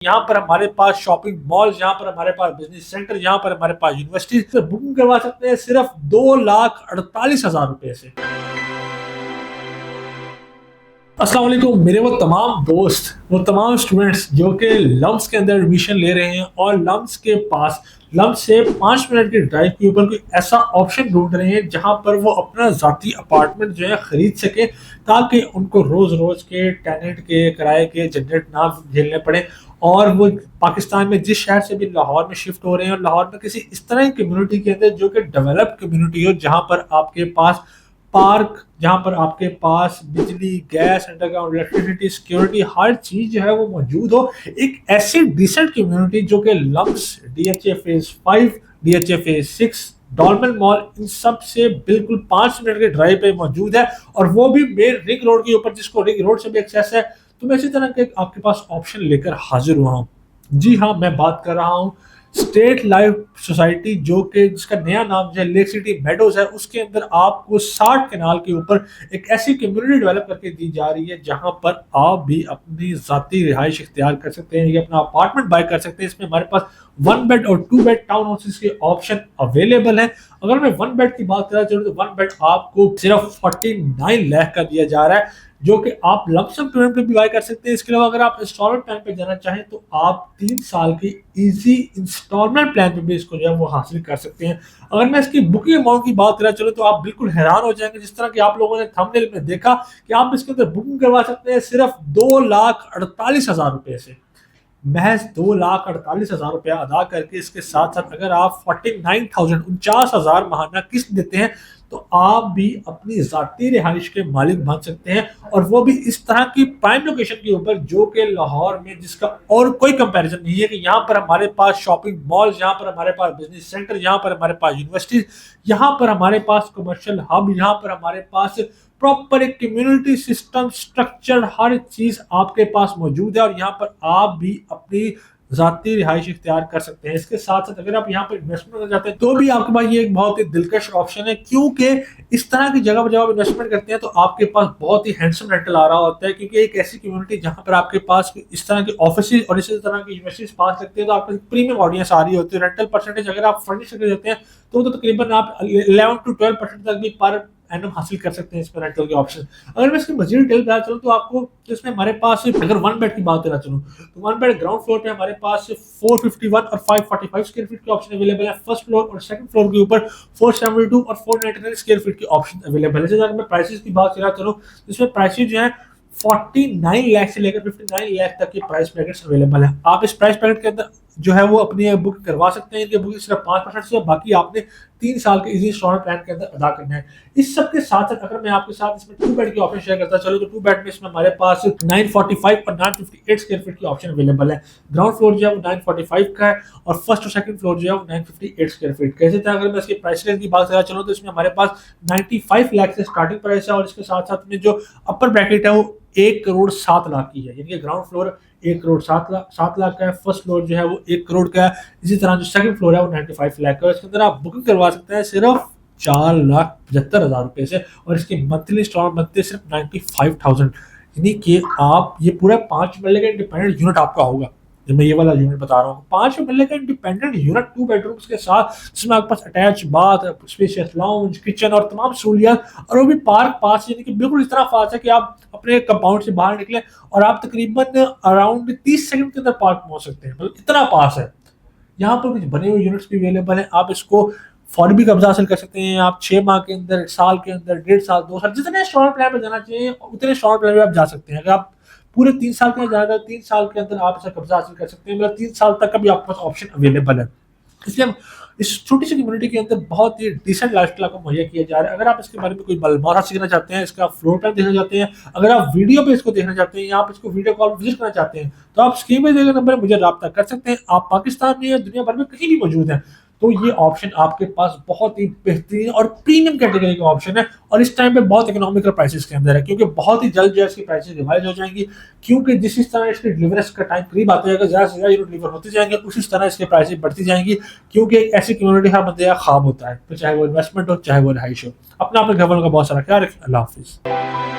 यहाँ पर हमारे पास शॉपिंग मॉल, यहाँ पर हमारे पास बिजनेस सेंटर, यहाँ पर हमारे पास यूनिवर्सिटी से बुकिंग करवा सकते हैं सिर्फ 2,48,000 रुपए से। अस्सलाम वालेकुम मेरे वो तमाम दोस्त, वो तमाम स्टूडेंट्स जो कि लम्स के अंदर एडमिशन ले रहे हैं और लम्स के पास लम्स से 5 मिनट की ड्राइव के ऊपर कोई ऐसा ऑप्शन ढूंढ रहे हैं जहां पर वो अपना ज़ाती अपार्टमेंट जो है ख़रीद सके, ताकि उनको रोज़ रोज़ के टेनेंट के किराए के झंझट ना झेलने पड़े। और वो पाकिस्तान में जिस शहर से भी लाहौर में शिफ्ट हो रहे हैं, और लाहौर में किसी इस तरह की कम्युनिटी के अंदर जो कि डेवलप्ड कम्युनिटी हो, जहाँ पर आपके पास पार्क, जहाँ पर आपके पास बिजली, गैस, अंडरग्राउंड इलेक्ट्रिसिटी, सिक्योरिटी, हर चीज जो है वो मौजूद हो। एक ऐसी डिसेंट कम्युनिटी जो कि LUMS, DHA phase 5, DHA phase 6, Dolmen mall, इन सब से बिल्कुल 5 मिनट के ड्राइव पे मौजूद है, और वो भी मेन रिंग रोड के ऊपर, जिसको रिंग रोड से भी एक्सेस है। तो मैं इसी तरह के आपके पास ऑप्शन लेकर हाजिर हुआ हूँ। जी हाँ, मैं बात कर रहा हूँ स्टेट लाइफ सोसाइटी, जो कि जिसका नया नाम जो है लेक सिटी मेडोज है। उसके अंदर आपको 60 कनाल के ऊपर एक ऐसी कम्युनिटी डेवलप करके दी जा रही है जहां पर आप भी अपनी ज़ाती रिहाइश इख्तियार कर सकते हैं, या अपना अपार्टमेंट बाय कर सकते हैं। इसमें हमारे पास 1 बेड और 2 बेड टाउन हाउसेस के ऑप्शन अवेलेबल है। अगर मैं 1 बेड की बात करा चलूँ तो 1 बेड आपको सिर्फ 49 लाख का दिया जा रहा है, जो कि आप लमसम पेमेंट पे भी बाय कर सकते हैं। इसके अलावा अगर आप इंस्टॉलमेंट प्लान पे जाना चाहें तो आप 3 साल की इजी इंस्टॉलमेंट प्लान पे भी इसको जो है वो हासिल कर सकते हैं। अगर मैं इसकी बुकिंग अमाउंट की बात करा चलो तो आप बिल्कुल हैरान हो जाएंगे, जिस तरह की आप लोगों ने थंबनेल में देखा कि आप इसके अंदर बुकिंग करवा सकते हैं सिर्फ 2,48,000 रुपए से। महज 2,48,000 रुपया अदा करके, इसके साथ साथ अगर आप 49,000 49,000 महाना किस्त देते हैं तो आप भी अपनी ज़ाती रिहाइश के मालिक बन सकते हैं, और वो भी इस तरह की प्राइम लोकेशन के ऊपर जो कि लाहौर में, जिसका और कोई कंपैरिजन नहीं है। कि यहाँ पर हमारे पास शॉपिंग मॉल, यहाँ पर हमारे पास बिजनेस सेंटर, यहाँ पर हमारे पास यूनिवर्सिटी, यहाँ पर हमारे पास कमर्शियल हब, यहाँ पर हमारे पास प्रॉपर एक कम्युनिटी सिस्टम स्ट्रक्चर, हर चीज आपके पास मौजूद है, और यहाँ पर आप भी अपनी ज़ाती रिहाइश इख्तियार कर सकते हैं। इसके साथ साथ अगर आप यहाँ पर इन्वेस्टमेंट करना चाहते हैं तो भी आपके पास ये एक बहुत ही दिलकश ऑप्शन है, क्योंकि इस तरह की जगह पर जब आप इन्वेस्टमेंट करते हैं तो आपके पास बहुत ही हैंडसम रेंटल आ रहा होता है। क्योंकि एक ऐसी कम्युनिटी जहाँ पर आपके पास इस तरह के ऑफिस और इसी तरह की यूनिवर्सिटीज पास लगते हैं, तो आपको प्रीमियम ऑडियंस आ रही होती है। रेंटल परसेंटेज अगर आप फर्निश करके देते हैं तो तकरीबन आप 11 to 12% तक भी पर एनम हासिल कर सकते हैं इसमें रेंटल के ऑप्शन। अगर मैं इसकी मजीद डिटेल बता चलूँ तो आपको इसमें हमारे पास, अगर 1 बेड की बात करना चलूँ तो 1 बेड ग्राउंड फ्लोर पे हमारे पास 451 और 545 स्क्वायर फीट के ऑप्शन अवेलेबल है। फर्स्ट फ्लोर और सेकंड फ्लोर के ऊपर 472 और 499 स्क्वायर फीट के ऑप्शन अवेलेबल है। अगर मैं प्राइसेस की बात करना चलूँ तो इसमें प्राइसेस जो है 49 लाख से लेकर 59 लाख तक के प्राइस पैकेट्स अवेलेबल है। आप इस प्राइस पैकेट के अंदर जो है वो अपनी बुक करवा सकते हैं। इनकी बुकिंग सिर्फ 5% से, बाकी आपने 3 साल के इजी इंस्टॉलमेंट प्लान के अंदर अदा करना है। इस सब के साथ साथ अगर मैं आपके साथ इसमें 2 बेड की ऑप्शन शेयर करता चलो तो 2 बेड में इसमें हमारे पास 945 और 958 स्क्वायर फीट की ऑप्शन अवेलेबल है। ग्राउंड फ्लोर जो है वो 945 का है, और फर्स्ट और सेकंड फ्लोर जो है वो 958 स्क्वायर फीट का है। इसी तरह अगर मैं इसकी प्राइस रेंज की बात करना चलूँ तो इसमें हमारे पास 95 लाख से स्टार्टिंग प्राइस है, और इसके साथ साथ में जो अपर ब्रैकेट है वो 1,07,00,000 की है। यानी कि ग्राउंड फ्लोर 1,07,00,000 का है, फर्स्ट फ्लोर जो है वो 1 करोड़ का है। इसी तरह जो सेकंड फ्लोर है वो 95 लाख का है। इसके अंदर आप बुकिंग करवा सकते हैं सिर्फ 4,75,000 रुपए से, और इसकी मंथली इंस्टॉलमेंट बनती है सिर्फ 95,000। यानी कि आप ये पूरा 5 मरले का इंडिपेंडेंट यूनिट आपका होगा। जब मैं ये वाला यूनिट बता रहा हूँ 5 मरले का इंडिपेंडेंट यूनिट 2 बेडरूम्स के साथ, जिसमें आपके पास attach bath, spacious lounge, kitchen और तमाम सहूलियात, और वो भी पार्क पास, यानी कि बिल्कुल इस तरह पास है कि आप अपने कंपाउंड से बाहर निकले और आप तकरीबन अराउंड 30 सेकंड के अंदर पार्क पहुंच सकते हैं। मतलब इतना पास है। यहाँ पर कुछ बने हुए यूनिट्स भी अवेलेबल हैं। आप इसको फौरी भी कब्जा हासिल कर सकते हैं। आप 6 माह के अंदर, 1 साल के अंदर, 1.5 साल, 2 साल, जितने इंस्टॉलमेंट प्लान पर जाना चाहिए उतने इंस्टॉलमेंट प्लान पर आप जा सकते हैं। अगर आप पूरे 3 साल के अंदर जाएगा, 3 साल के अंदर आप इसे कब्जा हासिल कर सकते हैं। मतलब 3 साल तक का भी आपके पास ऑप्शन अवेलेबल है। इसलिए इस छोटी सी कम्युनिटी के अंदर बहुत ही डिसेंट लाइफस्टाइल आपको मुहैया किया जा रहा है। अगर आप इसके बारे में कोई मालूमात सीखना चाहते हैं, इसका फ्लोर प्लान देखना चाहते हैं, अगर आप वीडियो पे इसको देखना चाहते हैं, या आप इसको वीडियो कॉल विजिट करना चाहते हैं, तो आप स्क्रीन पे दिए गए नंबर पर मुझे रब्ता कर सकते हैं। आप पाकिस्तान में या दुनिया भर में कहीं भी मौजूद हैं तो ये ऑप्शन आपके पास बहुत ही बेहतरीन और प्रीमियम कैटेगरी का ऑप्शन है, और इस टाइम पे बहुत इकोनॉमिकल प्राइसेस के अंदर है, क्योंकि बहुत ही जल्द जो है इसकी प्राइसेस रिवाइज हो जाएंगी। क्योंकि जिस तरह इसके डिलीवरेंस का टाइम करीब आता जाएगा, ज़्यादा से ज़्यादा यूनिट डिलीवर होते जाएंगे, उसी तरह इसके प्राइसेस बढ़ती जाएंगी। क्योंकि एक ऐसी कम्युनिटी हर बंदे का ख्वाब होता है, तो चाहे वो इन्वेस्टमेंट हो चाहे वो रहाइश हो। अपना अपने घर वालों का बहुत सारा ख्याल रखें। अल्लाह हाफिज़।